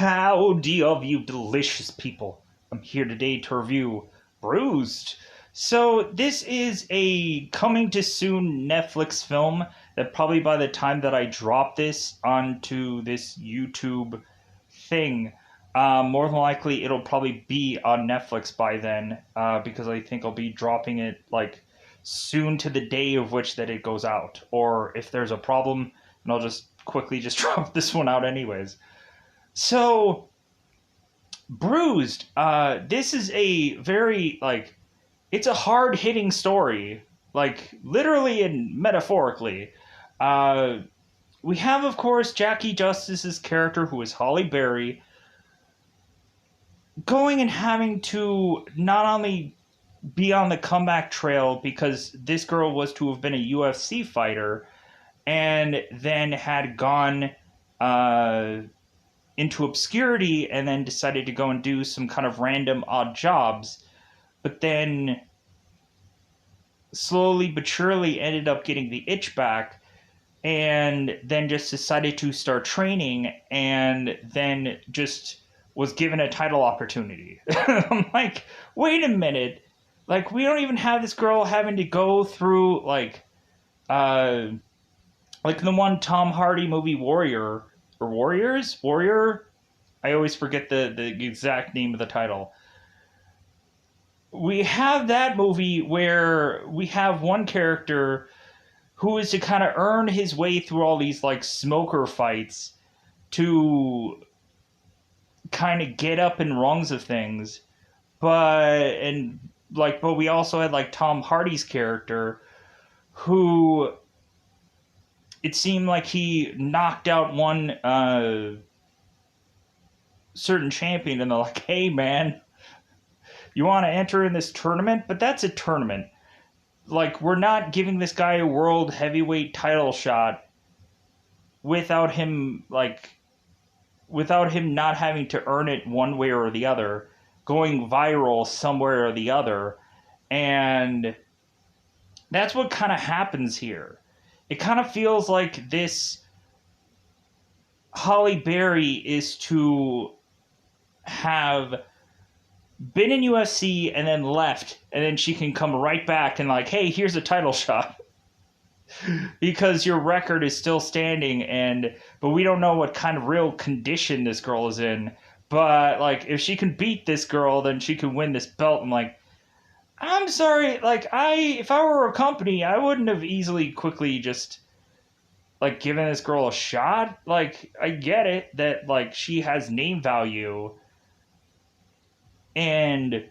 Howdy of you delicious people. I'm here today to review Bruised. So this is a coming to soon Netflix film that probably by the time that I drop this onto this YouTube thing, more than likely it'll probably be on Netflix by then, because I think I'll be dropping it like soon to the day of which that it goes out. Or if there's a problem, and I'll just quickly just drop this one out anyways. So, Bruised, this is a very, it's a hard-hitting story, literally and metaphorically. We have, of course, Jackie Justice's character, who is Holly Berry, going and having to not only be on the comeback trail, because this girl was to have been a UFC fighter, and then had gone, into obscurity and then decided to go and do some kind of random odd jobs, but then slowly but surely ended up getting the itch back and then just decided to start training and then just was given a title opportunity. I'm like, wait a minute. We don't even have this girl having to go through like the one Tom Hardy movie Warrior, or Warrior? I always forget the exact name of the title. We have that movie where we have one character who is to kind of earn his way through all these smoker fights to kind of get up in rungs of things. But we also had Tom Hardy's character who it seemed like he knocked out one certain champion, and they're like, hey man, you want to enter in this tournament? But that's a tournament. We're not giving this guy a world heavyweight title shot without him not having to earn it one way or the other, going viral somewhere or the other. And that's what kind of happens here. It kind of feels like this Holly Berry is to have been in UFC and then left, and then she can come right back and hey, here's a title shot. Because your record is still standing, but we don't know what kind of real condition this girl is in. But if she can beat this girl, then she can win this belt. I'm sorry, if I were a company, I wouldn't have easily, quickly just, given this girl a shot. I get it that, she has name value. And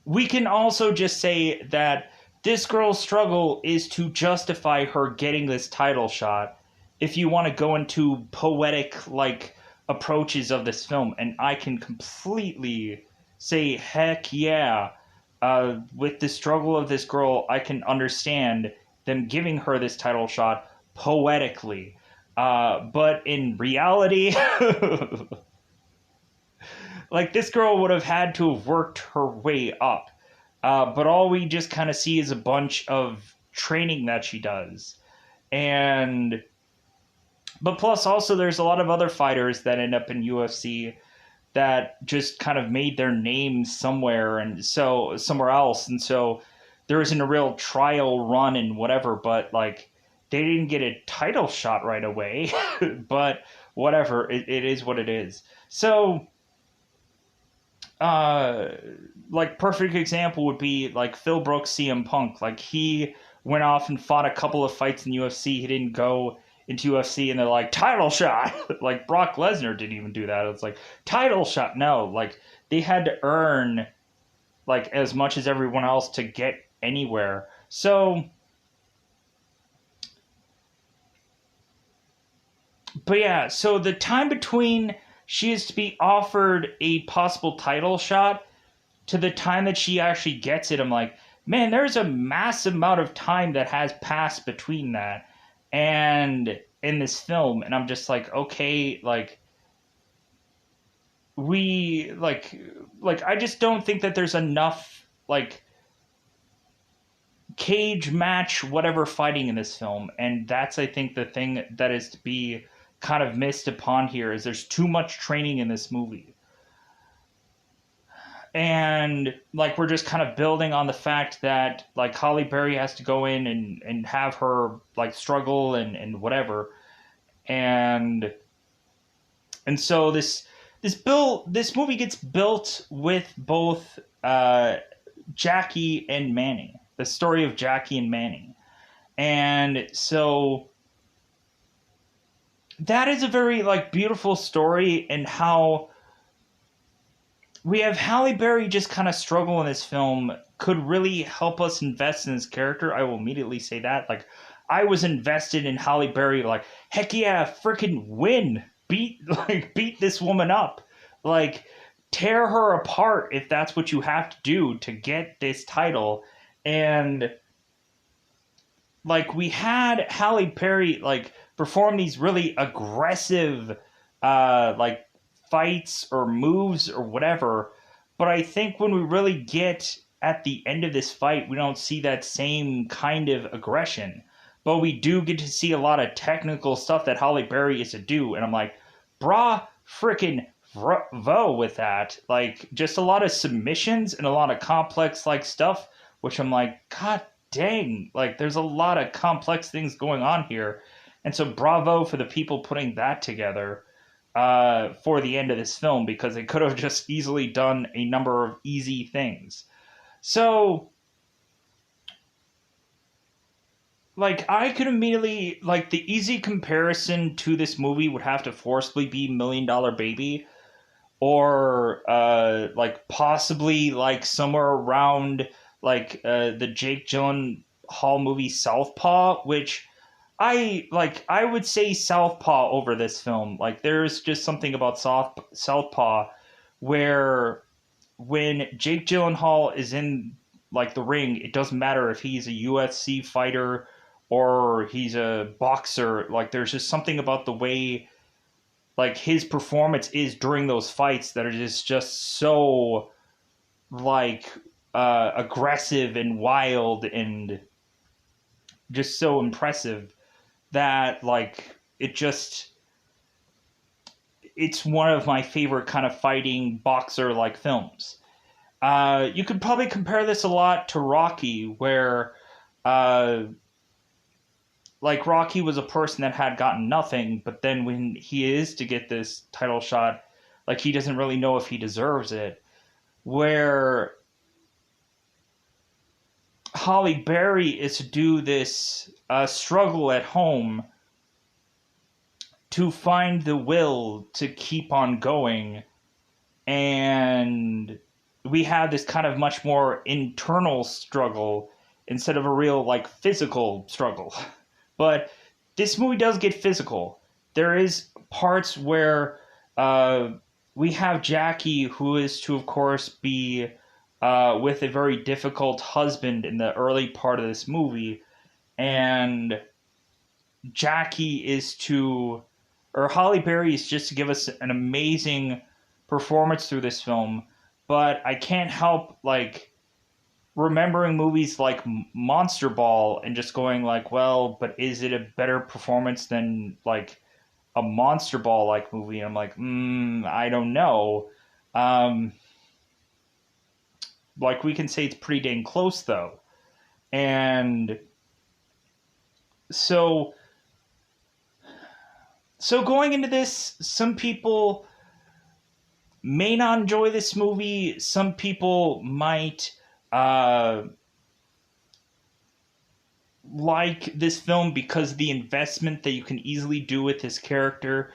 we can also just say that this girl's struggle is to justify her getting this title shot, if you want to go into poetic, approaches of this film. And I can completely say, heck yeah. With the struggle of this girl, I can understand them giving her this title shot poetically. But in reality, this girl would have had to have worked her way up. But all we just kind of see is a bunch of training that she does. But plus also there's a lot of other fighters that end up in UFC that just kind of made their name somewhere else, and so there isn't a real trial run and whatever, but they didn't get a title shot right away. But whatever, it is what it is. So perfect example would be Phil Brooks, CM Punk. He went off and fought a couple of fights in UFC. He didn't go into UFC, and they're title shot. Brock Lesnar didn't even do that. It's title shot. No, they had to earn as much as everyone else to get anywhere. So, but yeah, so the time between she is to be offered a possible title shot to the time that she actually gets it, I'm man, there's a massive amount of time that has passed between that and in this film. And I'm just okay, I just don't think that there's enough cage match whatever fighting in this film. And that's, I think, the thing that is to be kind of missed upon here is there's too much training in this movie. And like we're just kind of building on the fact that like Holly Berry has to go in and have her like struggle and whatever. And so this movie gets built with both Jackie and Manning, the story of Jackie and Manning. And so that is a very like beautiful story, and how we have Halle Berry just kind of struggle in this film could really help us invest in this character. I will immediately say that. Like, I was invested in Halle Berry. Like, heck yeah, freaking win, beat this woman up, like tear her apart if that's what you have to do to get this title. And like we had Halle Berry like perform these really aggressive like fights or moves or whatever, but I think when we really get at the end of this fight, we don't see that same kind of aggression, but we do get to see a lot of technical stuff that Halle Berry is to do, and I'm like, brah frickin' vo with that. Like, just a lot of submissions and a lot of complex like stuff, which I'm like, god dang, like there's a lot of complex things going on here. And so bravo for the people putting that together for the end of this film, because they could have just easily done a number of easy things. So like I could immediately like the easy comparison to this movie would have to forcibly be Million Dollar Baby, or like possibly like somewhere around like the Jake Gyllenhaal movie Southpaw, which I like. I would say Southpaw over this film. Like, there's just something about Southpaw where when Jake Gyllenhaal is in like the ring, it doesn't matter if he's a UFC fighter or he's a boxer. Like, there's just something about the way like his performance is during those fights that is just so like aggressive and wild and just so impressive that like it's one of my favorite kind of fighting boxer like films. You could probably compare this a lot to Rocky, where like Rocky was a person that had gotten nothing, but then when he is to get this title shot, like he doesn't really know if he deserves it. Where Halle Berry is to do this struggle at home to find the will to keep on going, and we have this kind of much more internal struggle instead of a real like physical struggle. But this movie does get physical. There is parts where we have Jackie, who is to, of course, be with a very difficult husband in the early part of this movie, and Jackie is to, or Halle Berry is just to give us an amazing performance through this film. But I can't help like remembering movies like Monster Ball and just going like, well, but is it a better performance than like a Monster Ball like movie? And I'm like, I don't know. Like we can say it's pretty dang close though. And so going into this, some people may not enjoy this movie. Some people might like this film because of the investment that you can easily do with this character,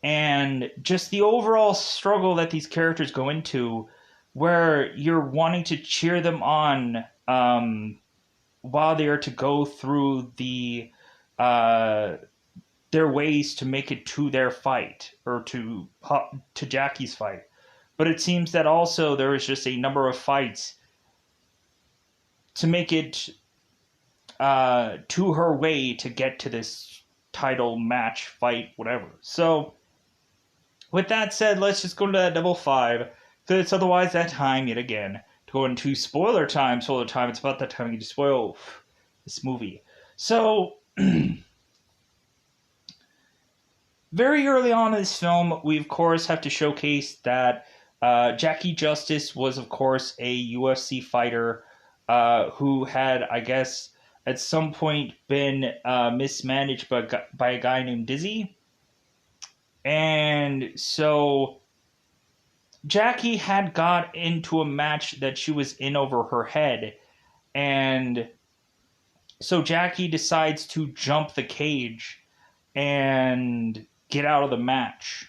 and just the overall struggle that these characters go into, where you're wanting to cheer them on while they are to go through their ways to make it to their fight, or to Jackie's fight. But it seems that also there is just a number of fights to make it to her way to get to this title match, fight, whatever. So, with that said, let's just go to that double five, because it's otherwise that time yet again to go into spoiler time. It's about that time you to spoil this movie. So, very early on in this film, we of course have to showcase that Jackie Justice was, of course, a UFC fighter who had, I guess, at some point been mismanaged by a guy named Dizzy. And so Jackie had got into a match that she was in over her head. And so Jackie decides to jump the cage and get out of the match.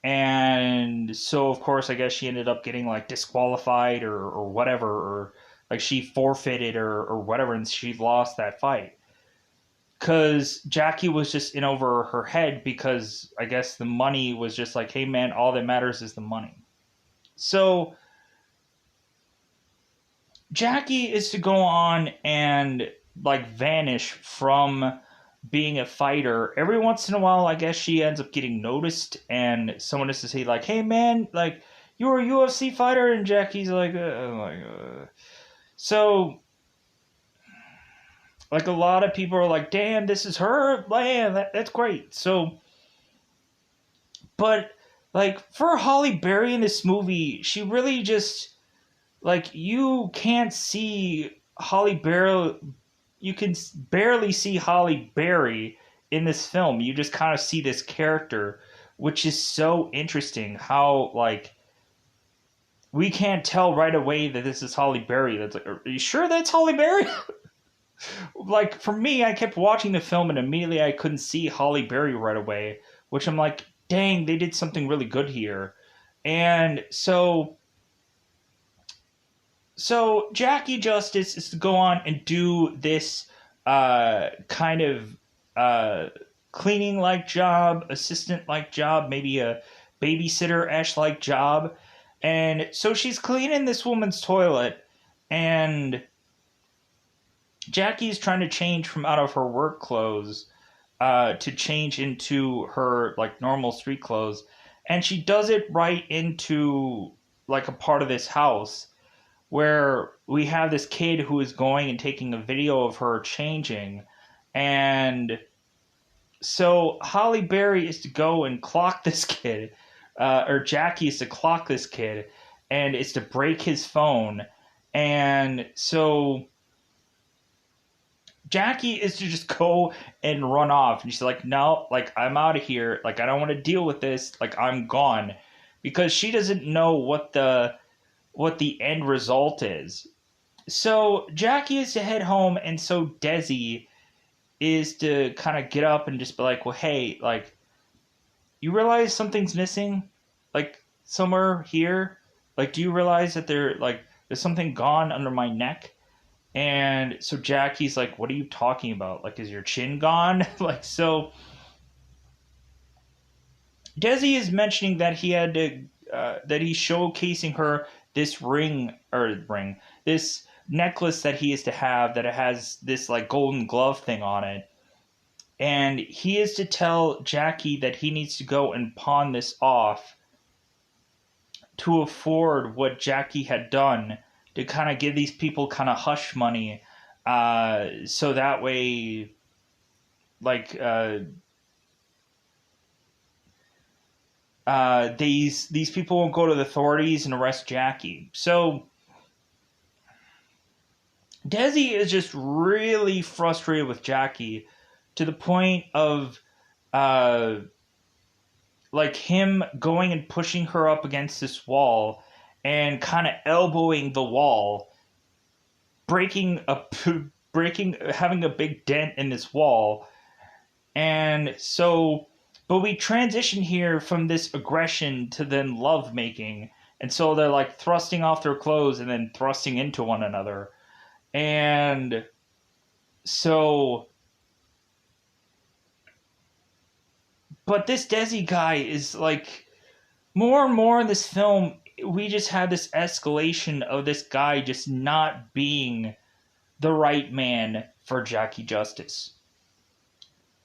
And so, of course, I guess she ended up getting like disqualified or whatever, or like she forfeited or whatever, and she lost that fight. Because Jackie was just in over her head because I guess the money was just like, hey man, all that matters is the money. So Jackie is to go on and like vanish from being a fighter. Every once in a while, I guess she ends up getting noticed, and someone has to say like, "Hey man, like you were a UFC fighter," and Jackie's like, So like a lot of people are like, "Damn, this is her, man, that's great." So, but like for Holly Berry in this movie, she really just like you can't see Holly Berry. You can barely see Holly Berry in this film. You just kind of see this character, which is so interesting. How like we can't tell right away that this is Holly Berry. That's like, are you sure that's Holly Berry? Like for me, I kept watching the film and immediately I couldn't see Holly Berry right away, which I'm like, dang, they did something really good here. And so Jackie Justice is to go on and do this kind of cleaning like job, assistant like job, maybe a babysitter esh like job. And so she's cleaning this woman's toilet, and Jackie's trying to change from out of her work clothes to change into her like normal street clothes. And she does it right into like a part of this house where we have this kid who is going and taking a video of her changing. And so Holly Berry is to go and clock this kid, or Jackie is to clock this kid, and it's to break his phone. And so Jackie is to just go and run off. And she's like, no, like, I'm out of here. Like, I don't want to deal with this. Like, I'm gone. Because she doesn't know what the end result is. So Jackie is to head home, and so Desi is to kind of get up and just be like, well, hey, like, you realize something's missing? Like, somewhere here? Like, do you realize that there's something gone under my neck? And so Jackie's like, what are you talking about? Like, is your chin gone? Like, so Desi is mentioning that he had to, that he's showcasing her this this necklace that he is to have that it has this like golden glove thing on it. And he is to tell Jackie that he needs to go and pawn this off to afford what Jackie had done to kind of give these people kind of hush money. So that way, like, these people won't go to the authorities and arrest Jackie. So Desi is just really frustrated with Jackie to the point of like him going and pushing her up against this wall and kind of elbowing the wall, having a big dent in this wall. And so, but we transition here from this aggression to then love making. And so they're like thrusting off their clothes and then thrusting into one another. And so, but this Desi guy is like, more and more in this film, we just have this escalation of this guy just not being the right man for Jackie Justice.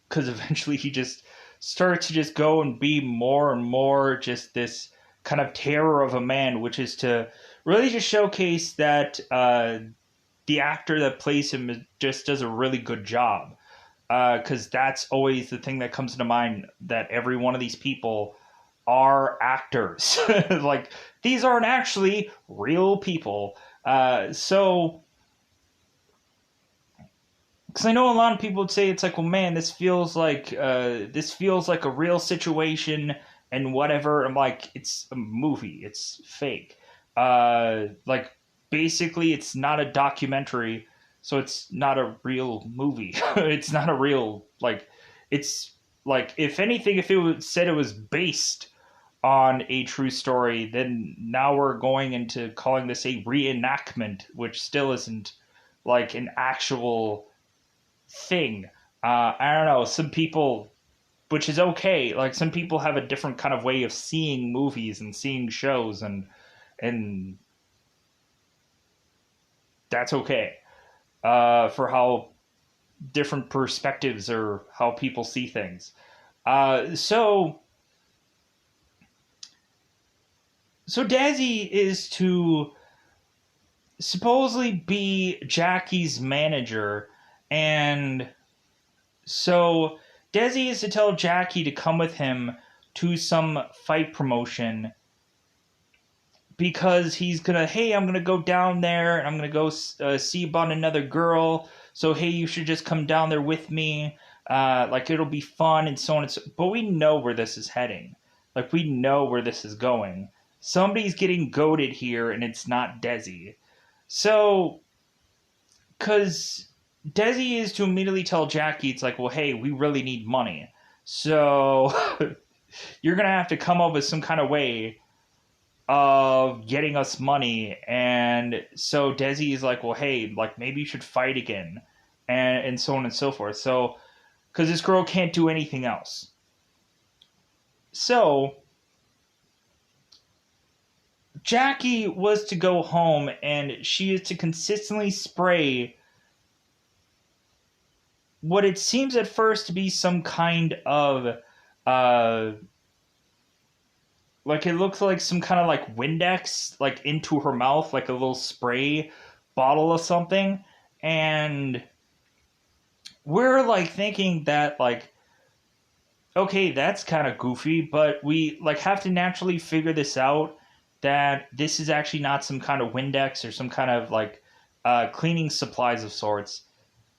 Because eventually he just starts to just go and be more and more just this kind of terror of a man, which is to really just showcase that the actor that plays him just does a really good job. because that's always the thing that comes to mind, that every one of these people are actors. Like, these aren't actually real people. So, because I know a lot of people would say it's like, well, man, this feels like a real situation and whatever. I'm like, it's a movie. It's fake. Like, basically, it's not a documentary, so it's not a real movie. It's not a real, like, it's like, if anything, if it was said it was based on a true story, then now we're going into calling this a reenactment, which still isn't like an actual thing. I don't know. Some people, which is okay. Like, some people have a different kind of way of seeing movies and seeing shows, and that's okay. For how different perspectives or how people see things. So Dazzy is to supposedly be Jackie's manager, and so Desi is to tell Jackie to come with him to some fight promotion because he's gonna, hey, I'm gonna go down there and I'm gonna go see about another girl. So hey, you should just come down there with me. Like, it'll be fun and so on and so. But we know where this is heading. Like, we know where this is going. Somebody's getting goaded here, and it's not Desi. So, because Desi is to immediately tell Jackie, it's like, well, hey, we really need money. So you're going to have to come up with some kind of way of getting us money. And so Desi is like, well, hey, like, maybe you should fight again. And so on and so forth. So, because this girl can't do anything else. So Jackie was to go home, and she is to consistently spray what it seems at first to be some kind of uh like, it looks like some kind of like Windex, like, into her mouth, like a little spray bottle of something. And we're like thinking that, like, okay, that's kind of goofy, but we like have to naturally figure this out, that this is actually not some kind of Windex or some kind of like cleaning supplies of sorts.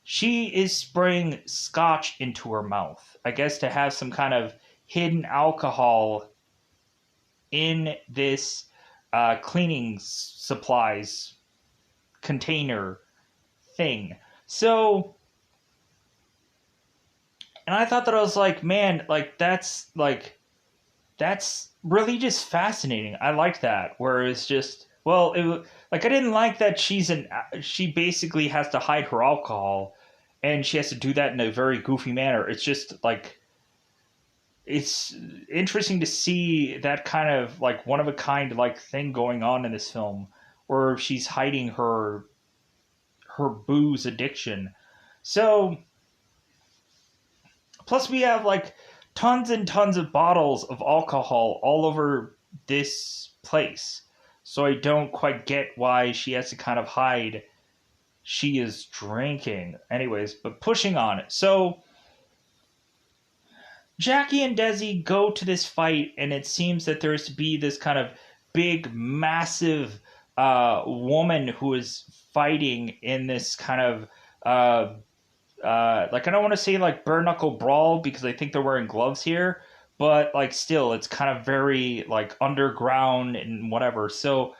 She is spraying scotch into her mouth, I guess, to have some kind of hidden alcohol in this cleaning supplies container thing. So, and I thought that, I was like, man, that's really just fascinating. I like that. Where it's just, well, like, I didn't like that she basically has to hide her alcohol, and she has to do that in a very goofy manner. It's just like, it's interesting to see that kind of like one of a kind like thing going on in this film, where she's hiding her booze addiction. So, plus we have like tons and tons of bottles of alcohol all over this place. So I don't quite get why she has to kind of hide she is drinking. Anyways, but pushing on. So Jackie and Desi go to this fight, and it seems that there's to be this kind of big, massive woman who is fighting in this kind of like, I don't want to say like bare knuckle brawl, because I think they're wearing gloves here, but like, still, it's kind of very like underground and whatever. So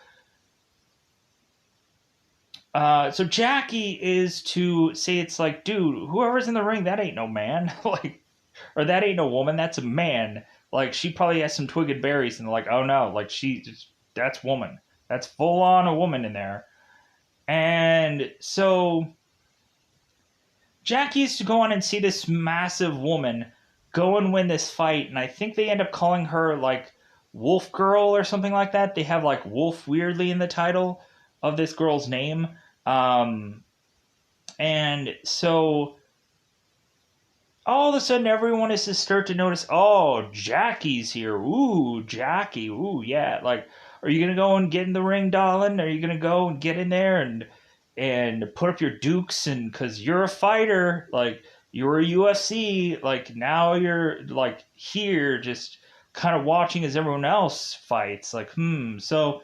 so Jackie is to say, it's like, dude, whoever's in the ring, that ain't no man. Like, or that ain't no woman, that's a man. Like, she probably has some twigged berries, and like, oh no, like, that's woman. That's full on a woman in there. And so Jackie used to go on and see this massive woman go and win this fight, and I think they end up calling her like Wolf Girl or something like that. They have like Wolf weirdly in the title of this girl's name. And so all of a sudden everyone is to start to notice, oh, Jackie's here. Ooh, Jackie. Ooh, yeah. Like, are you going to go and get in the ring, darling? Are you going to go and get in there and put up your dukes, and because you're a fighter, like, You were a UFC, like now you're like here just kind of watching as everyone else fights. Like, so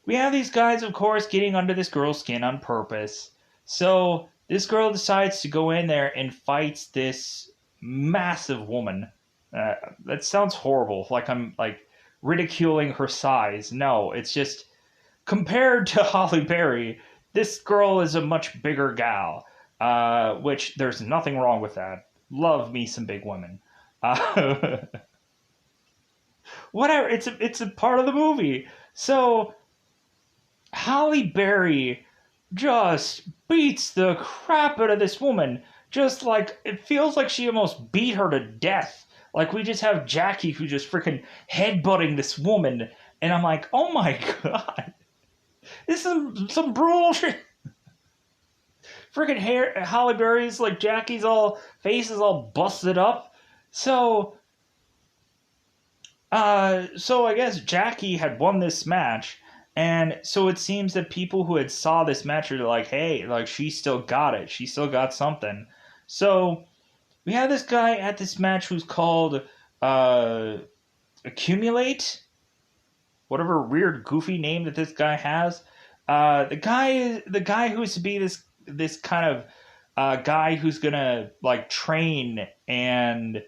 we have these guys, of course, getting under this girl's skin on purpose. So this girl decides to go in there and fights this massive woman. That sounds horrible. Like I'm like ridiculing her size. No, it's just compared to Holly Berry, this girl is a much bigger gal. Which there's nothing wrong with that. Love me some big women. Uh, whatever. It's a part of the movie. So Halle Berry just beats the crap out of this woman. Just like, it feels like she almost beat her to death. Like, we just have Jackie who just freaking headbutting this woman. And I'm like, oh my god. This is some brutal shit. Freaking hair, Halle Berry's like Jackie's all, face is all busted up. So I guess Jackie had won this match, and so it seems that people who had saw this match are like, hey, like she still got it. She still got something. So we have this guy at this match who's called Accumulate, whatever weird goofy name that this guy has. The guy who's to be this kind of guy who's gonna like train and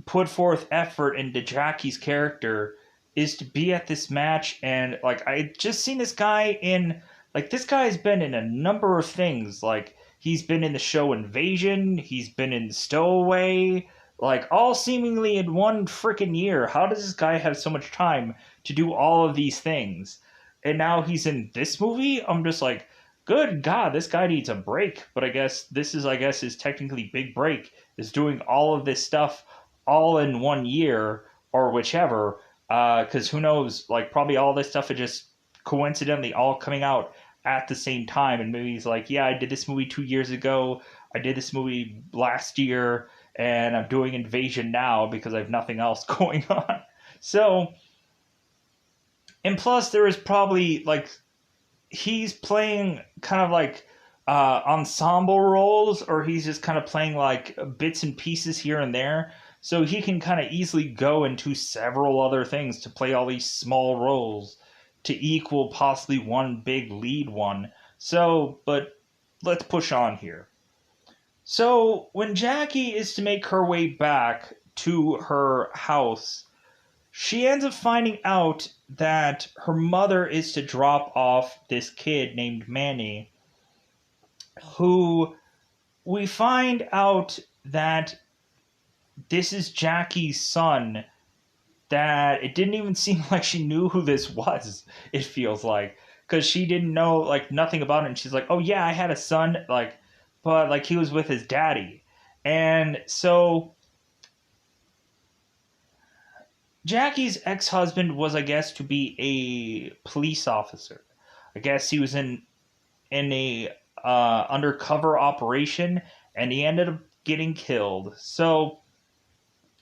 put forth effort into Jackie's character is to be at this match. And like I just seen this guy in, like, this guy's been in a number of things. Like he's been in the show Invasion, he's been in Stowaway, like all seemingly in one freaking year. How does this guy have so much time to do all of these things? And now he's in this movie. I'm just like, good God, this guy needs a break. But I guess this is, I guess, his technically big break, is doing all of this stuff all in 1 year or whichever. Because who knows, like probably all this stuff is just coincidentally all coming out at the same time. And maybe he's like, yeah, I did this movie 2 years ago. I did this movie last year. And I'm doing Invasion now because I have nothing else going on. So, and plus there is probably like, he's playing kind of like ensemble roles, or he's just kind of playing like bits and pieces here and there. So he can kind of easily go into several other things to play all these small roles to equal possibly one big lead one. So, but let's push on here. So when Jackie is to make her way back to her house, she ends up finding out that her mother is to drop off this kid named Manny, who we find out that this is Jackie's son, that it didn't even seem like she knew who this was, it feels like, because she didn't know like nothing about it. And she's like, oh yeah, I had a son, like, but like he was with his daddy. And so Jackie's ex-husband was, I guess, to be a police officer. I guess he was in a undercover operation, and he ended up getting killed. So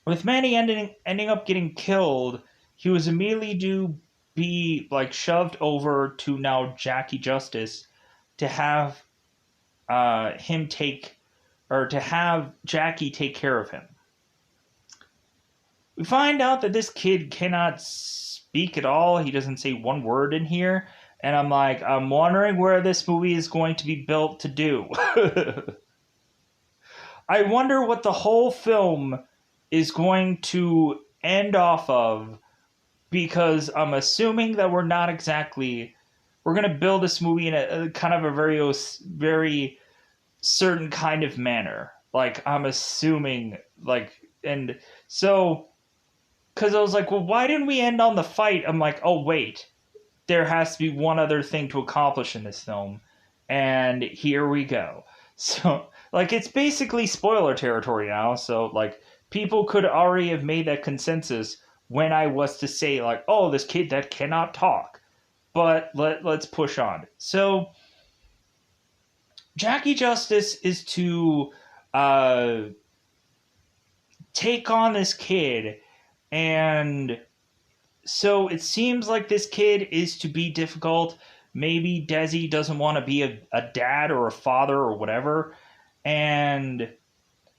with Manny ending up getting killed, he was immediately to be like shoved over to now Jackie Justice to have him take, or to have Jackie take care of him. We find out that this kid cannot speak at all. He doesn't say one word in here. And I'm like, I'm wondering where this movie is going to be built to do. I wonder what the whole film is going to end off of, because I'm assuming that we're going to build this movie in a kind of a very certain kind of manner. Like, I'm assuming, like, and so, because I was like, well, why didn't we end on the fight? I'm like, oh, wait, there has to be one other thing to accomplish in this film. And here we go. So, like, it's basically spoiler territory now. So, like, people could already have made that consensus when I was to say, like, oh, this kid that cannot talk. But let's push on. So, Jackie Justice is to take on this kid, and so it seems like this kid is to be difficult. Maybe Desi doesn't want to be a dad or a father or whatever, And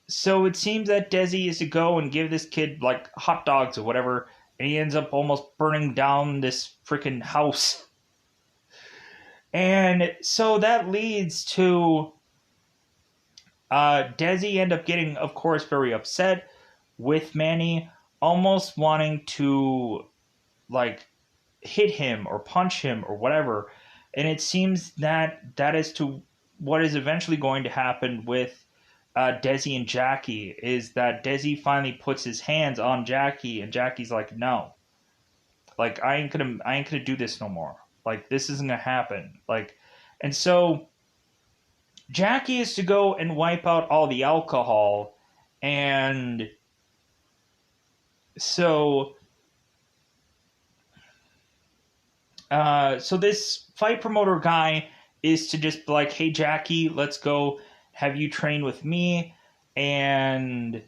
so it seems that Desi is to go and give this kid like hot dogs or whatever, and he ends up almost burning down this freaking house. And so that leads to Desi end up getting, of course, very upset with Manny, almost wanting to like hit him or punch him or whatever. And it seems that that is to what is eventually going to happen with Desi and Jackie, is that Desi finally puts his hands on Jackie, and Jackie's like, no, like I ain't gonna do this no more. Like this isn't gonna happen. Like, and so Jackie is to go and wipe out all the alcohol, and so so this fight promoter guy is to just be like, hey Jackie, let's go have you train with me, and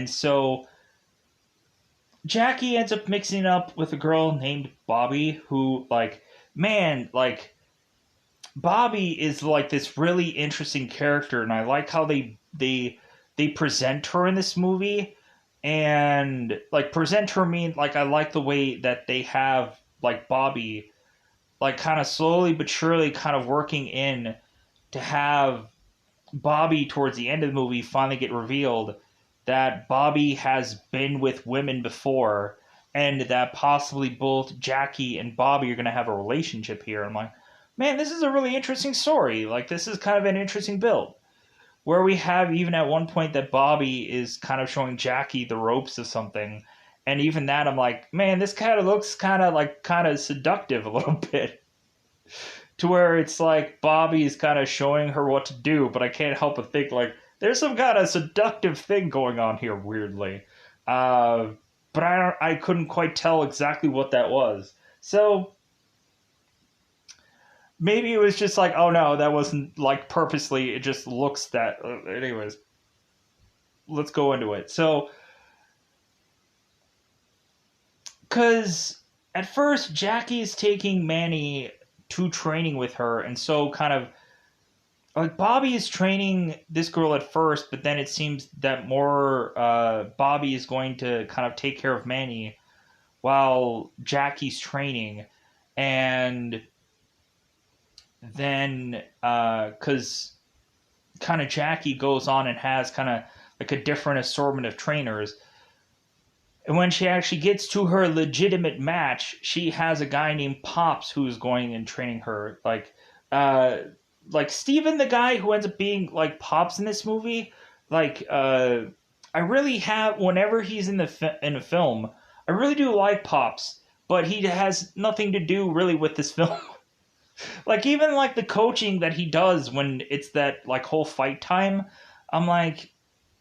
so Jackie ends up mixing up with a girl named Bobby, who like, man, like Bobby is like this really interesting character, and I like how they present her in this movie. And like present her mean like I like the way that they have like Bobby like kind of slowly but surely kind of working in to have Bobby towards the end of the movie finally get revealed that Bobby has been with women before, and that possibly both Jackie and Bobby are going to have a relationship here. I'm like, man, this is a really interesting story. Like, this is kind of an interesting build. Where we have even at one point that Bobby is kind of showing Jackie the ropes of something. And even that, I'm like, man, this kind of looks kind of seductive a little bit. To where it's like Bobby is kind of showing her what to do, but I can't help but think like there's some kind of seductive thing going on here weirdly. But I couldn't quite tell exactly what that was. So maybe it was just like, oh no, that wasn't like purposely. It just looks that. Anyways, let's go into it. So, because at first Jackie is taking Manny to training with her, and so kind of like Bobby is training this girl at first, but then it seems that more Bobby is going to kind of take care of Manny while Jackie's training, and then because kind of Jackie goes on and has kind of like a different assortment of trainers. And when she actually gets to her legitimate match, she has a guy named Pops who's going and training her. Like Steven, the guy who ends up being like Pops in this movie. I really have whenever he's in in a film, I really do like Pops, but he has nothing to do really with this film. Like even like the coaching that he does when it's that like whole fight time, I'm like,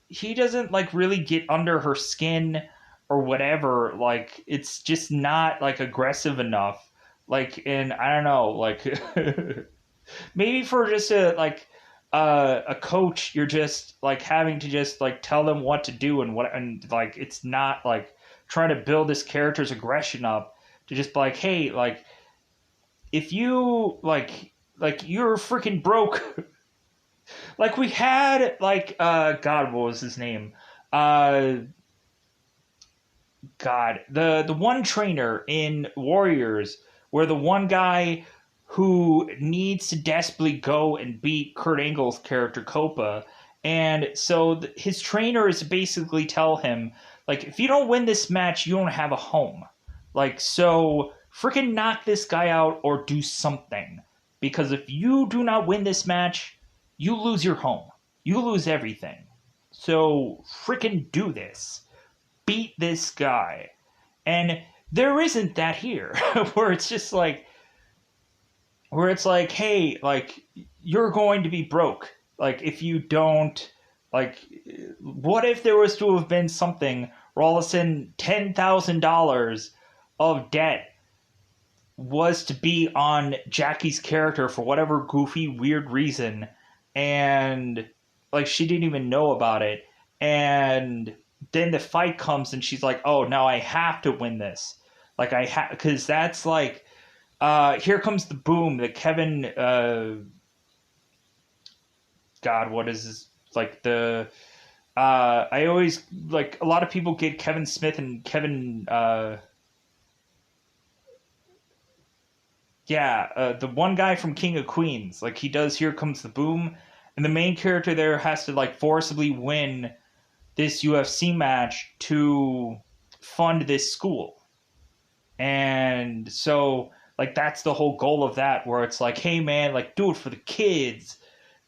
he doesn't like really get under her skin or whatever. Like it's just not like aggressive enough. Like, and I don't know, like maybe for just a coach, you're just like having to just like tell them what to do and what, and like it's not like trying to build this character's aggression up to just be like, hey, like if you like you're freaking broke. Like we had like God, what was his name? God, the one trainer in Warriors, where the one guy who needs to desperately go and beat Kurt Angle's character Copa, and so his trainer is basically tell him like, if you don't win this match, you don't have a home. Like, so freaking knock this guy out or do something, because if you do not win this match, you lose your home, you lose everything. So freaking do this, beat this guy. And there isn't that here. Where it's just like, where it's like, hey, like you're going to be broke like if you don't, like what if there was to have been something where all of a sudden $10,000 of debt was to be on Jackie's character for whatever goofy weird reason, and like she didn't even know about it, and then the fight comes and she's like, oh, now I have to win this. Like I have, because that's like, here comes the boom that Kevin God, what is this? Like the I always like a lot of people get Kevin Smith and Kevin the one guy from King of Queens. Like he does Here Comes the Boom, and the main character there has to like forcibly win this UFC match to fund this school. And so like that's the whole goal of that, where it's like, hey man, like do it for the kids.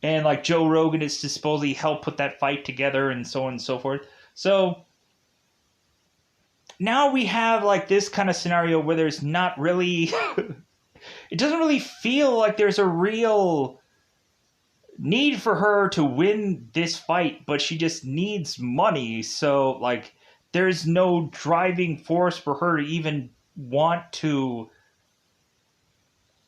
And like Joe Rogan is to supposedly help put that fight together and so on and so forth. So now we have like this kind of scenario where there's not really it doesn't really feel like there's a real need for her to win this fight, but she just needs money. So like there's no driving force for her to even want to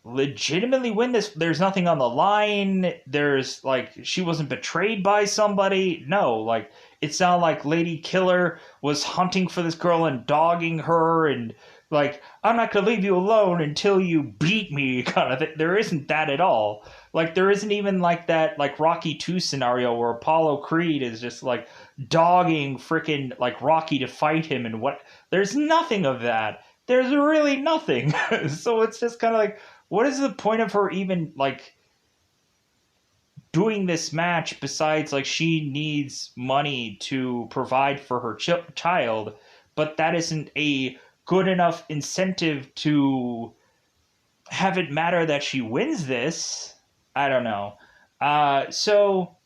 legitimately win this. There's nothing on the line. There's like she wasn't betrayed by somebody. No, like it sounded like Lady Killer was hunting for this girl and dogging her and like, I'm not gonna leave you alone until you beat me kind of thing. There isn't that at all. Like there isn't even like that like Rocky 2 scenario where Apollo Creed is just like dogging freaking like Rocky to fight him and what there's nothing of that. There's really nothing. So it's just kind of like, what is the point of her even like doing this match besides like she needs money to provide for her child, but that isn't a good enough incentive to have it matter that she wins this. I don't know. So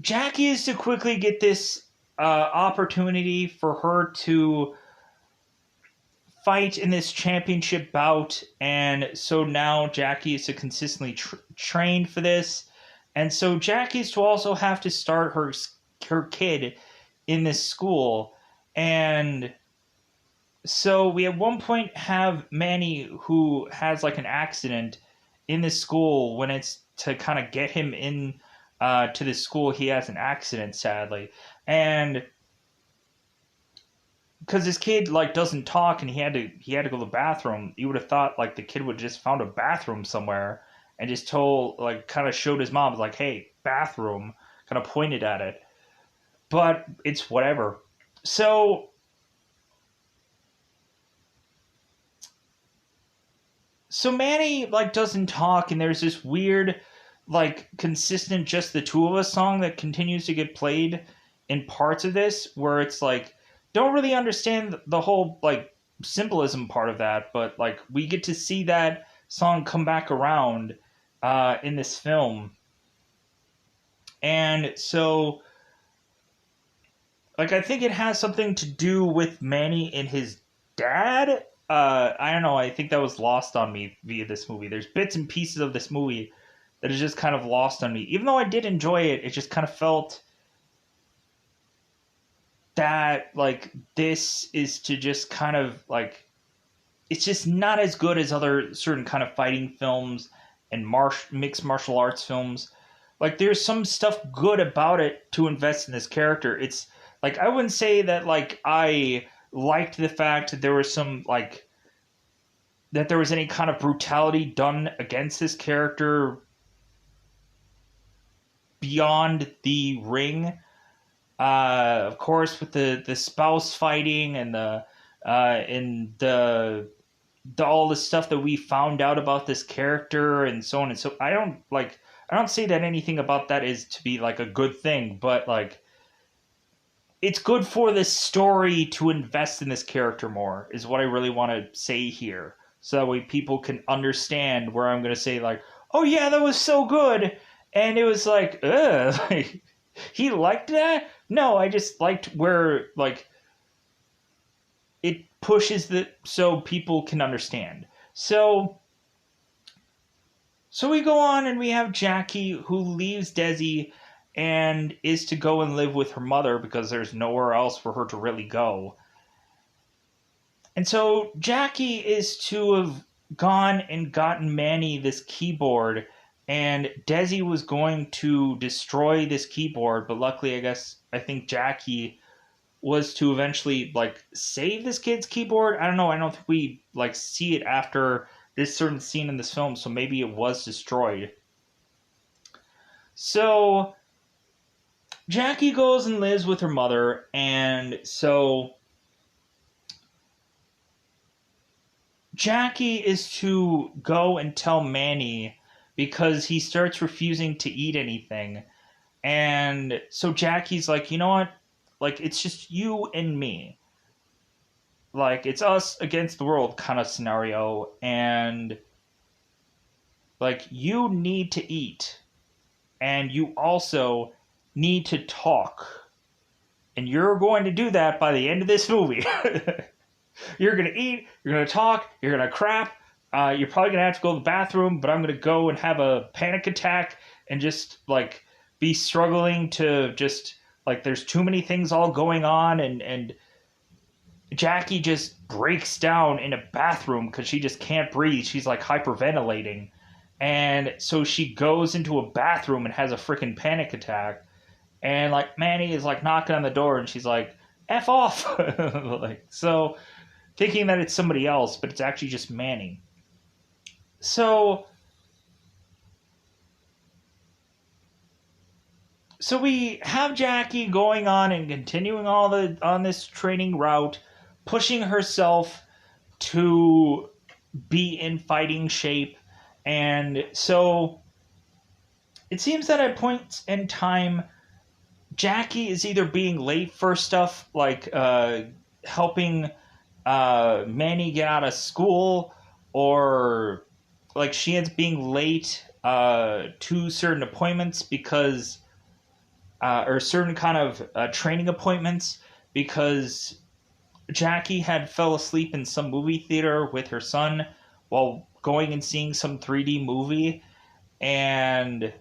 Jackie is to quickly get this opportunity for her to fight in this championship bout, and so now Jackie is to consistently train for this, and so Jackie's to also have to start her kid in this school, and so we at one point have Manny who has like an accident in this school. When it's to kind of get him in to this school, he has an accident sadly, and because this kid like doesn't talk and he had to go to the bathroom, you would have thought like the kid would have just found a bathroom somewhere and just told like kind of showed his mom like, hey, bathroom, kind of pointed at it, but it's whatever. So Manny like doesn't talk, and there's this weird like consistent just the two of us song that continues to get played in parts of this where it's like don't really understand the whole like symbolism part of that, but like we get to see that song come back around in this film. And so like I think it has something to do with Manny and his dad. I don't know, I think that was lost on me via this movie. There's bits and pieces of this movie that is just kind of lost on me. Even though I did enjoy it, it just kind of felt that like this is to just kind of like it's just not as good as other certain kind of fighting films and mixed martial arts films. Like there's some stuff good about it to invest in this character. It's like I wouldn't say that like I liked the fact that there was some like that there was any kind of brutality done against this character beyond the ring. Of course, with the spouse fighting and the all the stuff that we found out about this character and so on and so I don't say that anything about that is to be like a good thing, but like it's good for this story to invest in this character more is what I really want to say here, so that way people can understand where I'm going to say like, oh yeah, that was so good, and it was like, ugh, like, he liked that? No, I just liked where like it pushes the so people can understand. So we go on and we have Jackie who leaves Desi and is to go and live with her mother because there's nowhere else for her to really go. And so Jackie is to have gone and gotten Manny this keyboard, and Desi was going to destroy this keyboard, but luckily I think Jackie was to eventually like save this kid's keyboard. I don't know, I don't think we like see it after this certain scene in this film, so maybe it was destroyed. So Jackie goes and lives with her mother, and so Jackie is to go and tell Manny because he starts refusing to eat anything. And so Jackie's like, you know what? Like, it's just you and me. Like, it's us against the world kind of scenario. And, like, you need to eat. And you also need to talk. And you're going to do that by the end of this movie. You're going to eat, you're going to talk, you're going to crap. You're probably going to have to go to the bathroom, but I'm going to go and have a panic attack and just, like, be struggling to just, like, there's too many things all going on. And Jackie just breaks down in a bathroom because she just can't breathe. She's, like, hyperventilating. And so she goes into a bathroom and has a freaking panic attack. And, like, Manny is, like, knocking on the door, and she's like, F off! Like, so, thinking that it's somebody else, but it's actually just Manny. So we have Jackie going on and continuing on this training route, pushing herself to be in fighting shape. And so it seems that at points in time, Jackie is either being late for stuff like helping Manny get out of school, or like she ends up being late to certain appointments because or certain kind of training appointments because Jackie had fell asleep in some movie theater with her son while going and seeing some 3D movie. And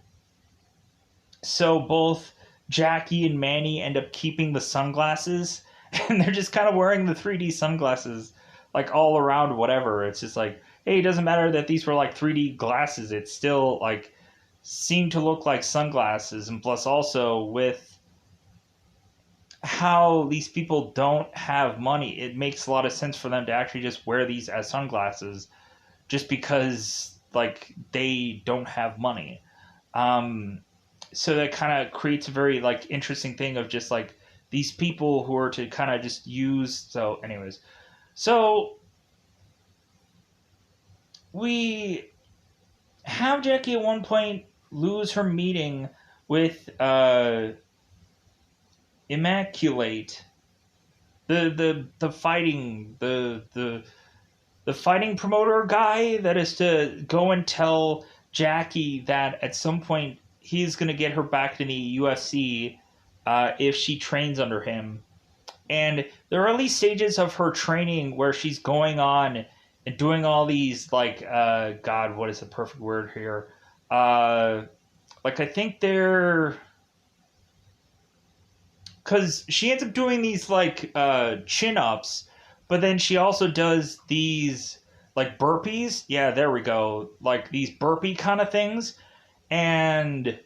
so both Jackie and Manny end up keeping the sunglasses, and they're just kind of wearing the 3D sunglasses like all around whatever. It's just like, hey, it doesn't matter that these were like 3D glasses. It's still like seem to look like sunglasses. And plus also with how these people don't have money, it makes a lot of sense for them to actually just wear these as sunglasses just because like they don't have money. So that kind of creates a very like interesting thing of just like these people who are to kind of just use. So anyways, so we have Jackie at one point lose her meeting with Immaculate, the fighting the fighting promoter guy that is to go and tell Jackie that at some point he's going to get her back to the UFC if she trains under him. And there are early stages of her training where she's going on and doing all these like God, what is the perfect word here? Like I think they're because she ends up doing these like chin ups, but then she also does these like burpees. Yeah, there we go. Like these burpee kind of things. And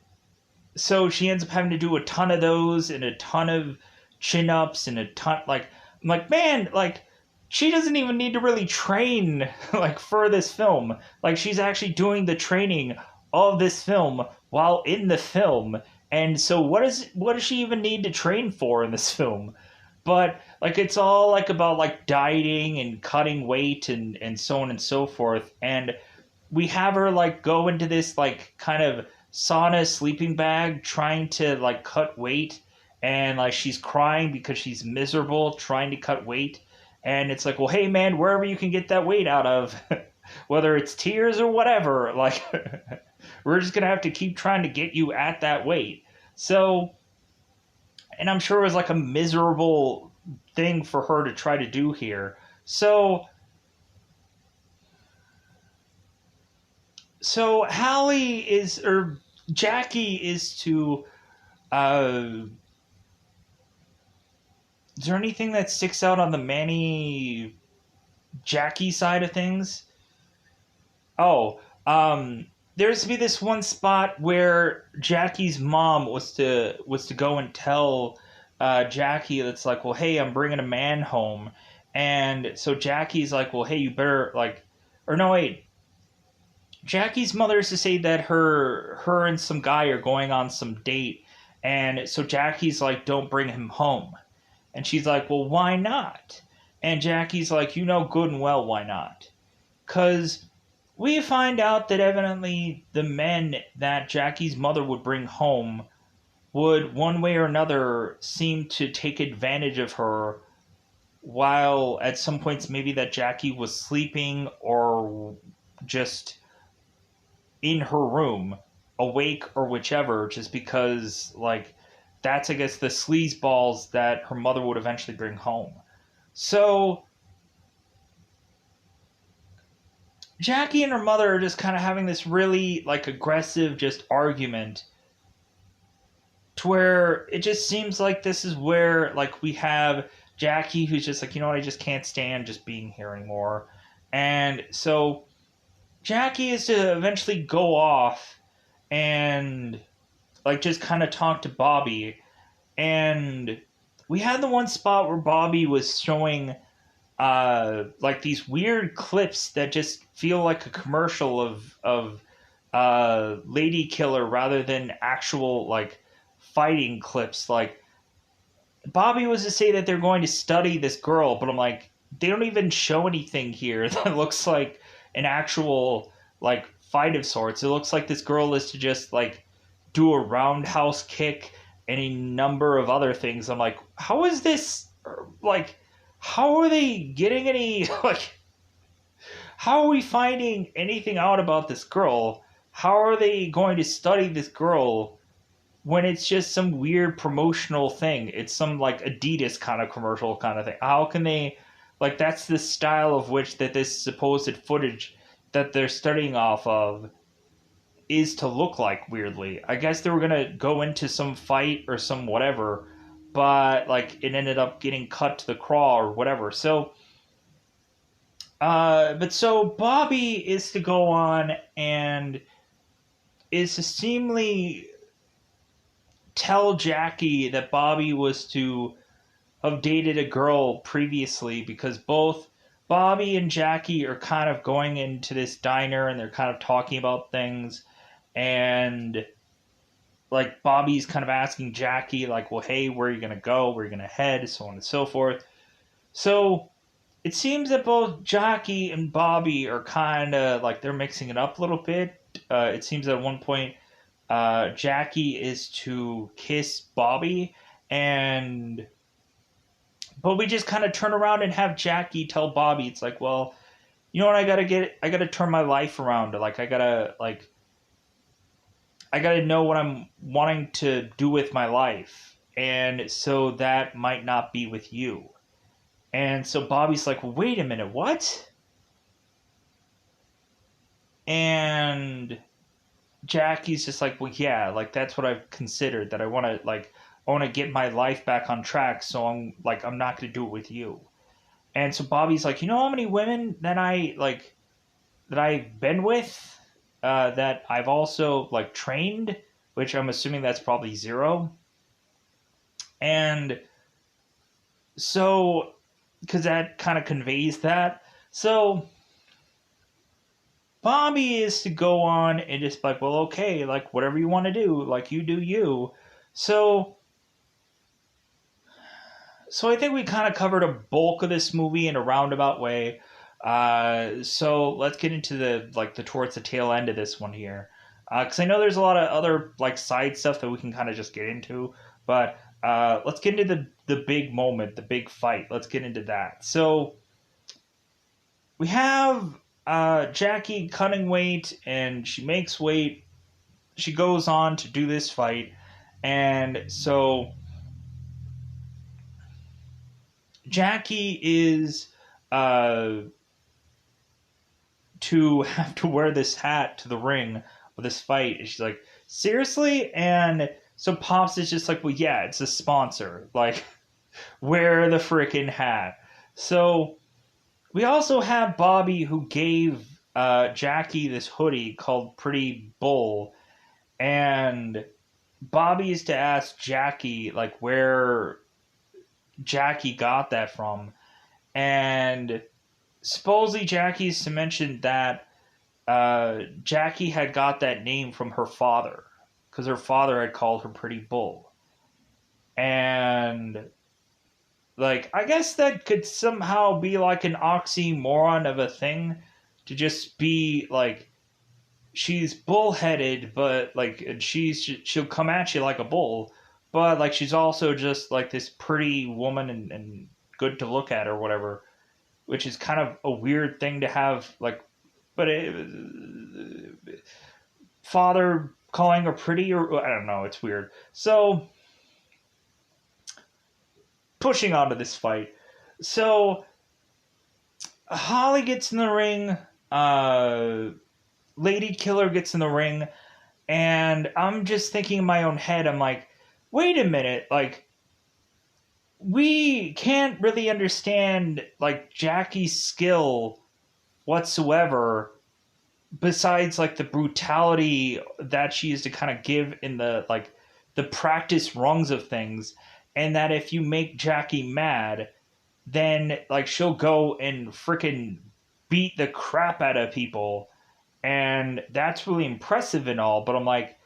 so she ends up having to do a ton of those and a ton of chin ups and a ton like I'm like, man, like she doesn't even need to really train like for this film. Like she's actually doing the training of this film while in the film. And so what does she even need to train for in this film? But like it's all like about like dieting and cutting weight and so on and so forth. And we have her like go into this like kind of sauna sleeping bag trying to like cut weight, and like she's crying because she's miserable trying to cut weight. And it's like, well, hey man, wherever you can get that weight out of, whether it's tears or whatever, like we're just gonna have to keep trying to get you at that weight. So, and I'm sure it was like a miserable thing for her to try to do here. So Hallie is, or Jackie is to, is there anything that sticks out on the Manny Jackie side of things? Oh, there's to be this one spot where Jackie's mom was to go and tell Jackie that's like, well, hey, I'm bringing a man home. And so Jackie's like, well, hey, you better like, or no, wait. Jackie's mother is to say that her and some guy are going on some date, and so Jackie's like, "Don't bring him home," and she's like, "Well, why not?" And Jackie's like, "You know good and well why not, because we find out that evidently the men that Jackie's mother would bring home would one way or another seem to take advantage of her, while at some points maybe that Jackie was sleeping or just in her room, awake or whichever, just because, like, that's, I guess, the sleazeballs that her mother would eventually bring home. So, Jackie and her mother are just kind of having this really, like, aggressive just argument to where it just seems like this is where, like, we have Jackie who's just like, you know what, I just can't stand just being here anymore. And so Jackie is to eventually go off and like just kind of talk to Bobby. And we had the one spot where Bobby was showing like these weird clips that just feel like a commercial of Lady Killer rather than actual like fighting clips. Like Bobby was to say that they're going to study this girl, but I'm like, they don't even show anything here that looks like an actual like fight of sorts. It looks like this girl is to just like do a roundhouse kick and a number of other things. I'm like, how is this like? How are they getting any like? How are we finding anything out about this girl? How are they going to study this girl when it's just some weird promotional thing? It's some like Adidas kind of commercial kind of thing. How can they like that's the style of which that this supposed footage that they're studying off of is to look like weirdly. I guess they were gonna go into some fight or some whatever, but like it ended up getting cut to the craw or whatever. So but so Bobby is to go on and is to seemingly tell Jackie that Bobby was to have dated a girl previously because both Bobby and Jackie are kind of going into this diner and they're kind of talking about things, and like Bobby's kind of asking Jackie like, well, hey, where are you going to go, where are you going to head, so on and so forth. So it seems that both Jackie and Bobby are kind of like they're mixing it up a little bit. It seems at one point Jackie is to kiss Bobby, and but we just kind of turn around and have Jackie tell Bobby, it's like, well, you know what, I gotta turn my life around. Like I gotta know what I'm wanting to do with my life, and so that might not be with you. And so Bobby's like, well, wait a minute, what? And Jackie's just like, well, yeah, like that's what I've considered. That I want to get my life back on track. So I'm not going to do it with you. And so Bobby's like, you know how many women that I've been with, that I've also like trained, which I'm assuming that's probably zero. And so, because that kind of conveys that. So Bobby is to go on and just like, well, okay, like whatever you want to do, like you do you. So, so I think we kind of covered a bulk of this movie in a roundabout way. So let's get into the like the towards the tail end of this one here, because I know there's a lot of other like side stuff that we can kind of just get into, but let's get into the big moment, the big fight. Let's get into that. So we have Jackie cutting weight, and she makes weight. She goes on to do this fight, and so Jackie is to have to wear this hat to the ring of this fight. And she's like, seriously? And so Pops is just like, well, yeah, it's a sponsor. Like, wear the freaking hat. So we also have Bobby who gave Jackie this hoodie called Pretty Bull, and Bobby is to ask Jackie like where Jackie got that from, and supposedly Jackie's to mention that Jackie had got that name from her father because her father had called her Pretty Bull. And like I guess that could somehow be like an oxymoron of a thing to just be like she's bullheaded, but like she'll come at you like a bull, but like she's also just like this pretty woman and good to look at or whatever, which is kind of a weird thing to have. Like, but father calling her pretty or I don't know, it's weird. So pushing on to this fight, so Holly gets in the ring. Uh, Lady Killer gets in the ring, and I'm just thinking in my own head, I'm like, wait a minute, like, we can't really understand, like, Jackie's skill whatsoever, besides, like, the brutality that she is to kind of give in the, like, the practice rungs of things, and that if you make Jackie mad, then, like, she'll go and freaking beat the crap out of people, and that's really impressive and all, but I'm like,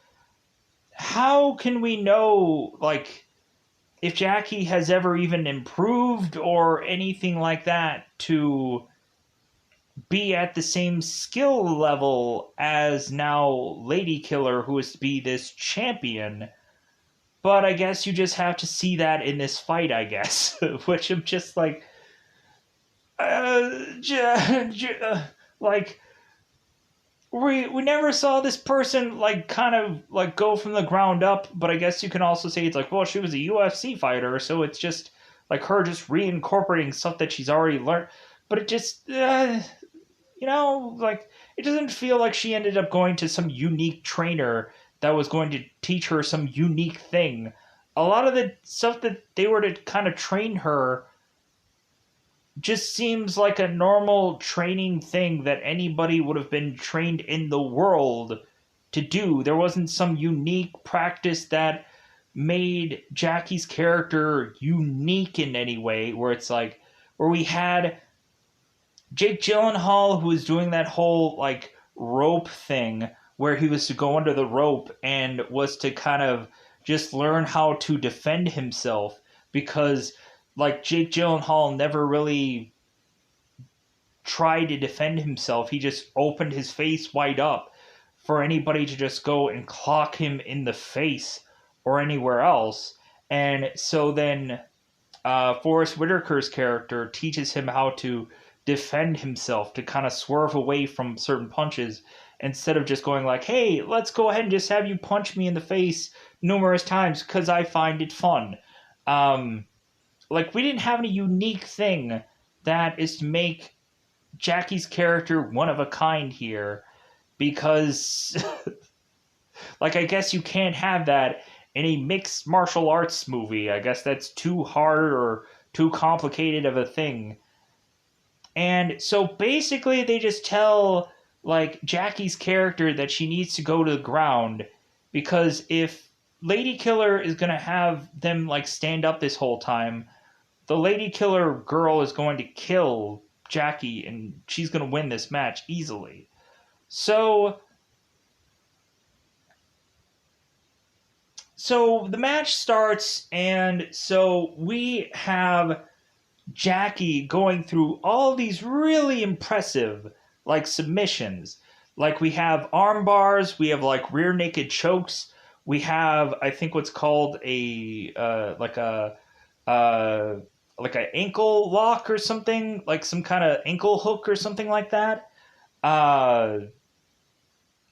how can we know like if Jackie has ever even improved or anything like that to be at the same skill level as now Lady Killer, who is to be this champion? But I guess you just have to see that in this fight, I guess, which I'm just like, like we never saw this person like kind of like go from the ground up, but I guess you can also say it's like, well, she was a UFC fighter, so it's just like her just reincorporating stuff that she's already learned. But it just like it doesn't feel like she ended up going to some unique trainer that was going to teach her some unique thing. A lot of the stuff that they were to kind of train her just seems like a normal training thing that anybody would have been trained in the world to do. There wasn't some unique practice that made Jackie's character unique in any way, where it's like, where we had Jake Gyllenhaal who was doing that whole like rope thing where he was to go under the rope and was to kind of just learn how to defend himself because like Jake Gyllenhaal never really tried to defend himself. He just opened his face wide up for anybody to just go and clock him in the face or anywhere else. And so then Forrest Whitaker's character teaches him how to defend himself, to kind of swerve away from certain punches instead of just going like, hey, let's go ahead and just have you punch me in the face numerous times because I find it fun. Like, we didn't have any unique thing that is to make Jackie's character one of a kind here because, like, I guess you can't have that in a mixed martial arts movie. I guess that's too hard or too complicated of a thing. And so basically, they just tell, like, Jackie's character that she needs to go to the ground because if Lady Killer is going to have them, like, stand up this whole time, the Lady Killer girl is going to kill Jackie and she's going to win this match easily. So the match starts, and so we have Jackie going through all these really impressive like submissions. Like we have arm bars, we have like rear naked chokes, we have I think what's called a uh, like an ankle lock or something, like some kind of ankle hook or something like that. Uh,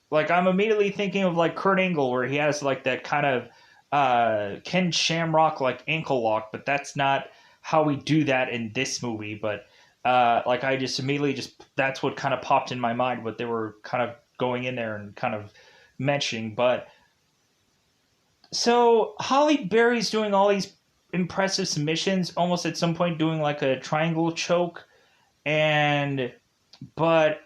like I'm immediately thinking of like Kurt Angle where he has like that kind of Ken Shamrock like ankle lock, but that's not how we do that in this movie. But like I just immediately just that's what kind of popped in my mind what they were kind of going in there and kind of mentioning. But so Holly Berry's doing all these impressive submissions, almost at some point doing like a triangle choke, and but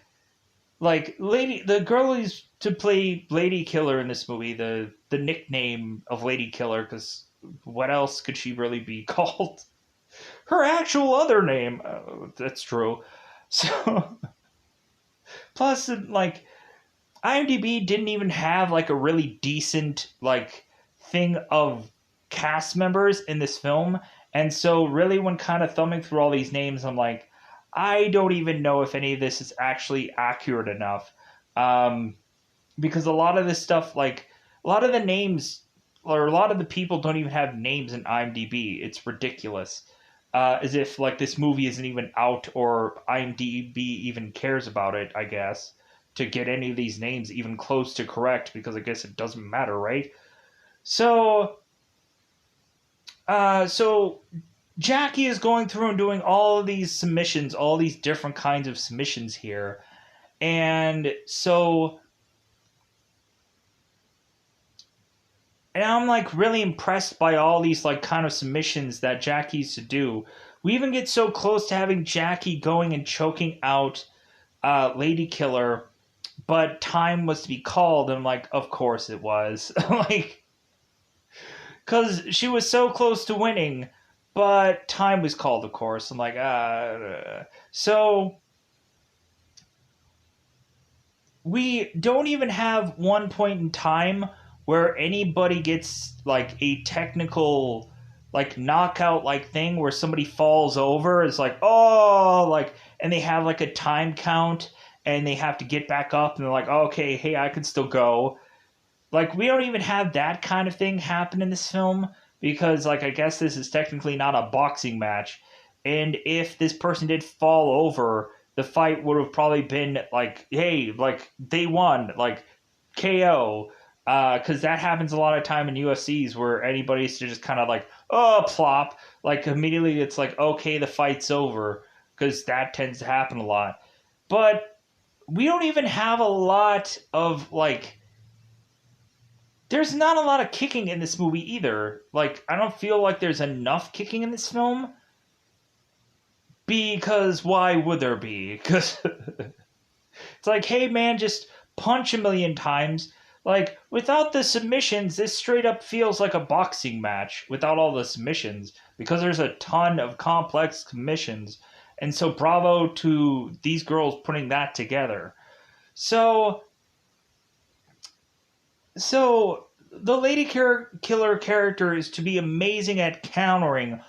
like the girl who's to play Lady Killer in this movie, the nickname of Lady Killer, because what else could she really be called? Her actual other name. That's true. So Plus, like, IMDb didn't even have like a really decent like thing of cast members in this film, and so really when kind of thumbing through all these names, I'm like, I don't even know if any of this is actually accurate enough, um, because a lot of this stuff, like a lot of the names or a lot of the people don't even have names in IMDb. It's ridiculous. As if like this movie isn't even out or IMDb even cares about it, I guess, to get any of these names even close to correct, because I guess it doesn't matter, right? So, so Jackie is going through and doing all of these submissions, all these different kinds of submissions here, and so, and I'm like really impressed by all these like kind of submissions that Jackie used to do. We even get so close to having Jackie going and choking out Lady Killer, but time was to be called, and I'm like, of course it was. Like, because she was so close to winning, but time was called, of course. I'm like, so we don't even have one point in time where anybody gets like a technical like knockout like thing where somebody falls over. It's like, oh, like, and they have like a time count and they have to get back up and they're like, oh, okay, hey, I can still go. Like, we don't even have that kind of thing happen in this film because, like, I guess this is technically not a boxing match. And if this person did fall over, the fight would have probably been like, hey, like, they won, like, KO. Because that happens a lot of time in UFCs where anybody's just kind of like, oh, plop. Like, immediately it's like, okay, the fight's over. Because that tends to happen a lot. But we don't even have a lot of, like, there's not a lot of kicking in this movie either. Like, I don't feel like there's enough kicking in this film. Because why would there be? Because it's like, hey man, just punch a million times. Like, without the submissions, this straight up feels like a boxing match without all the submissions. Because there's a ton of complex submissions. And so bravo to these girls putting that together. So the Lady Killer character is to be amazing at countering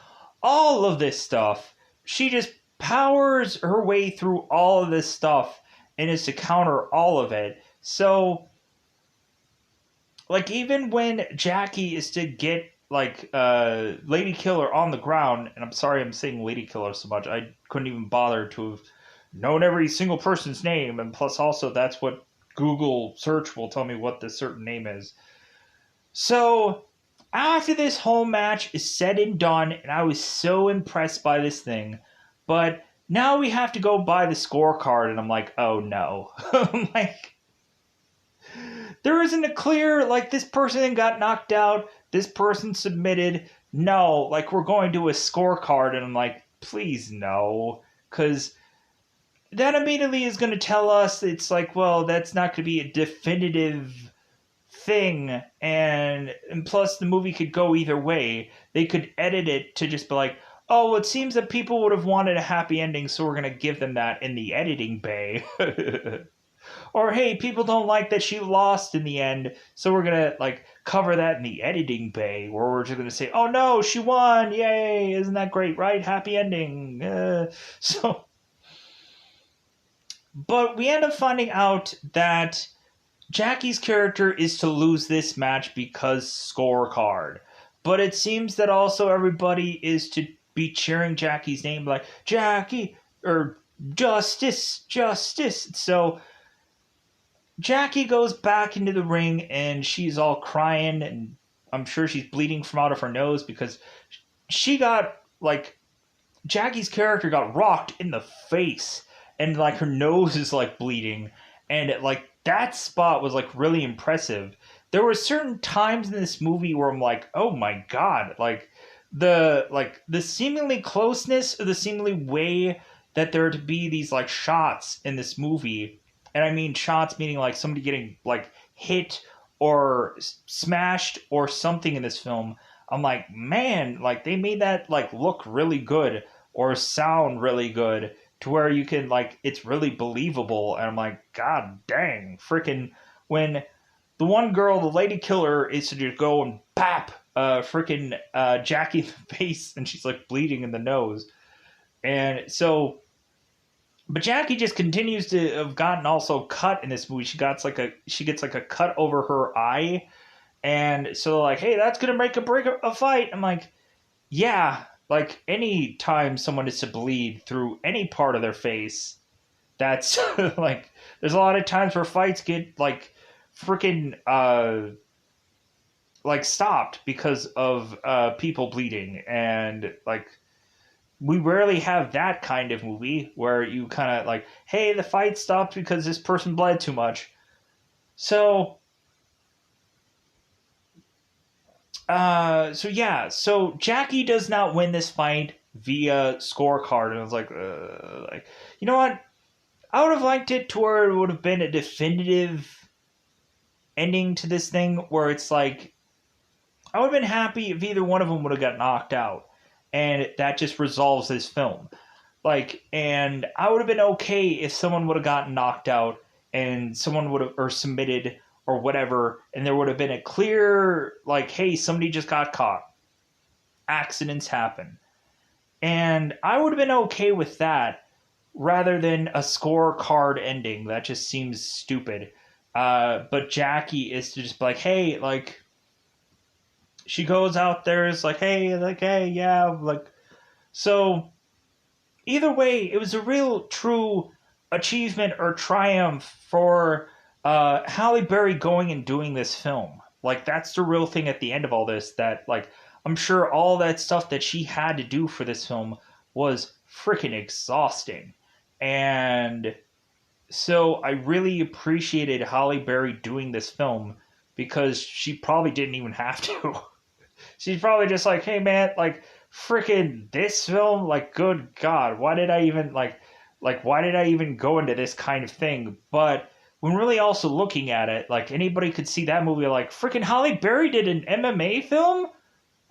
all of this stuff. She just powers her way through all of this stuff and is to counter all of it. So, like, even when Jackie is to get, like, Lady Killer on the ground, and I'm sorry I'm saying Lady Killer so much, I couldn't even bother to have known every single person's name, and plus also that's what Google search will tell me what the certain name is. So, after this whole match is said and done, and I was so impressed by this thing, but now we have to go by the scorecard, and I'm like, oh no. I'm like, there isn't a clear, like, this person got knocked out, this person submitted. No, like, we're going to a scorecard, and I'm like, please no. Because that immediately is going to tell us it's like, well, that's not going to be a definitive thing, and plus the movie could go either way. They could edit it to just be like, oh, well, it seems that people would have wanted a happy ending, so we're going to give them that in the editing bay. Or, hey, people don't like that she lost in the end, so we're going to, like, cover that in the editing bay, where we're just going to say, oh, no, she won, yay, isn't that great, right? Happy ending. So, but we end up finding out that Jackie's character is to lose this match because scorecard. But it seems that also everybody is to be cheering Jackie's name, like, Jackie, or Justice, Justice. So Jackie goes back into the ring and she's all crying, and I'm sure she's bleeding from out of her nose because she got, like, Jackie's character got rocked in the face, and, like, her nose is, like, bleeding. And, like, that spot was, like, really impressive. There were certain times in this movie where I'm like, oh my god, like, the seemingly closeness, or the seemingly way that there are to be these, like, shots in this movie. And I mean shots meaning, like, somebody getting, like, hit or smashed or something in this film. I'm like, man, like, they made that, like, look really good or sound really good. to where you can like it's really believable. And I'm like, God dang, freaking when the one girl, the lady killer, is to just go and bap freaking Jackie in the face, and she's like bleeding in the nose. And so, but Jackie just continues to have gotten also cut in this movie. She gets like a cut over her eye, and so like, hey, that's gonna make a break a fight. I'm like, yeah, like any time someone is to bleed through any part of their face, that's like, there's a lot of times where fights get like freaking like stopped because of people bleeding, and like we rarely have that kind of movie where you kind of like, hey, the fight stopped because this person bled too much. So so Jackie does not win this fight via scorecard, and I was like, you know what, I would have liked it to where it would have been a definitive ending to this thing where it's like, I would have been happy if either one of them would have got knocked out, and that just resolves this film. Like, and I would have been okay if someone would have gotten knocked out and someone would have, or submitted or whatever, and there would have been a clear, like, hey, somebody just got caught. Accidents happen. And I would have been okay with that rather than a scorecard ending. That just seems stupid. But Jackie is to just be like, hey, like, she goes out there, is like, hey, yeah, like, so either way, it was a real true achievement or triumph for Halle Berry going and doing this film. Like, that's the real thing at the end of all this, that, like, I'm sure all that stuff that she had to do for this film was freaking exhausting. And so I really appreciated Halle Berry doing this film because she probably didn't even have to. She's probably just like, hey man, like freaking this film, like good God, why did I even why did I even go into this kind of thing? But when really also looking at it, like anybody could see that movie like freaking Halle Berry did an MMA film?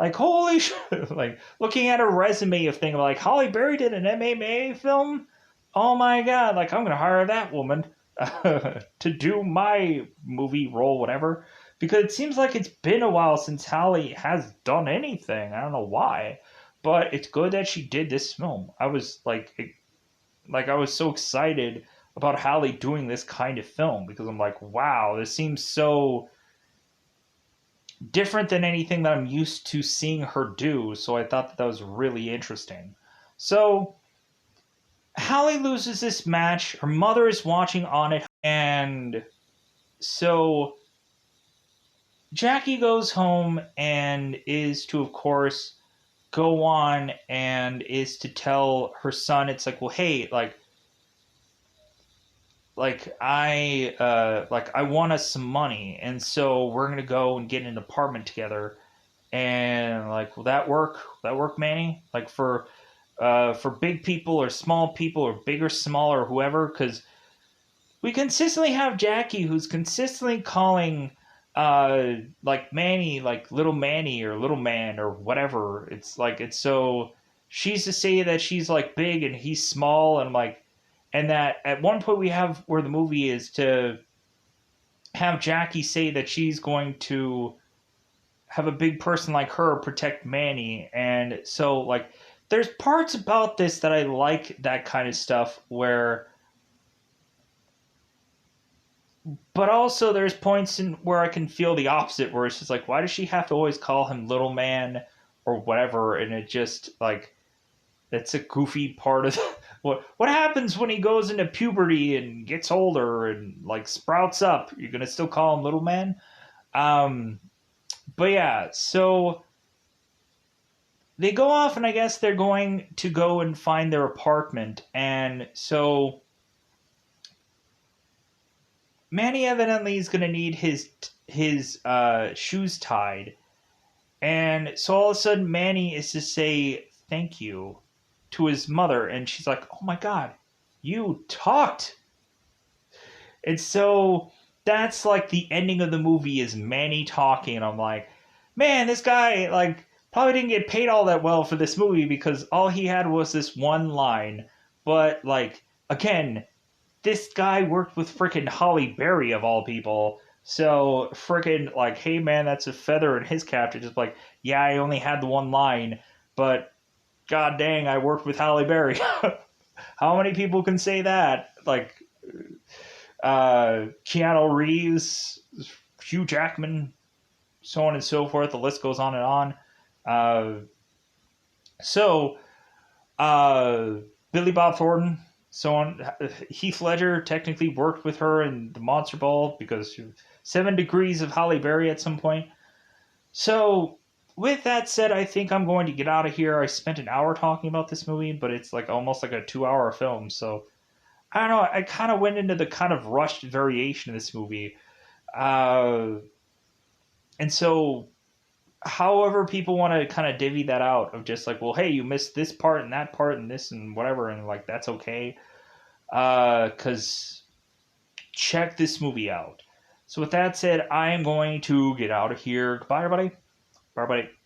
Like holy shit, like looking at her resume of thing like Halle Berry did an MMA film? Oh my God, like I'm gonna hire that woman to do my movie role, whatever. Because it seems like it's been a while since Halle has done anything. I don't know why, but it's good that she did this film. I was like I was so excited about Halle doing this kind of film because I'm like, wow, this seems so different than anything that I'm used to seeing her do. So I thought that was really interesting. So Halle loses this match. Her mother is watching on it, and so Jackie goes home and is to, of course, go on and is to tell her son, it's like, well, hey, I want us some money, and so we're gonna go and get an apartment together, and like, will that work? Will that work, Manny? Like for big people or small people or big or small or whoever, because we consistently have Jackie who's consistently calling like Manny, like little Manny or little man or whatever. It's like, it's so, she's to say that she's like big and he's small, and like, and that at one point we have where the movie is to have Jackie say that she's going to have a big person like her protect Manny. And so like there's parts about this that I like, that kind of stuff, where but also there's points in where I can feel the opposite, where it's just like, why does she have to always call him little man or whatever? And it just like, that's a goofy part of what happens when he goes into puberty and gets older and like sprouts up. You're gonna still call him little man. But yeah, so they go off, and I guess they're going to go and find their apartment. And so Manny evidently is going to need his shoes tied. And so all of a sudden Manny is to say thank you to his mother, and she's like, oh my God, you talked. And so that's like the ending of the movie, is Manny talking, and I'm like, man, this guy like probably didn't get paid all that well for this movie because all he had was this one line. But, like, again, this guy worked with freaking Holly Berry, of all people. So, freaking, like, hey, man, that's a feather in his cap to just, like, yeah, I only had the one line, but god dang, I worked with Halle Berry. How many people can say that? Like, Keanu Reeves, Hugh Jackman, so on and so forth. The list goes on and on. Uh, so, uh, Billy Bob Thornton, so on. Heath Ledger technically worked with her in the Monster Ball because 7 Degrees of Halle Berry at some point. So, with that said, I think I'm going to get out of here. I spent an hour talking about this movie, but it's like almost like a 2 hour film. So, I don't know. I kind of went into the kind of rushed variation of this movie. Uh, and so, however people want to kind of divvy that out of just like, well, hey, you missed this part and that part and this and whatever, and like, that's okay. Because check this movie out. So, with that said, I am going to get out of here. Goodbye, everybody. Bye, everybody.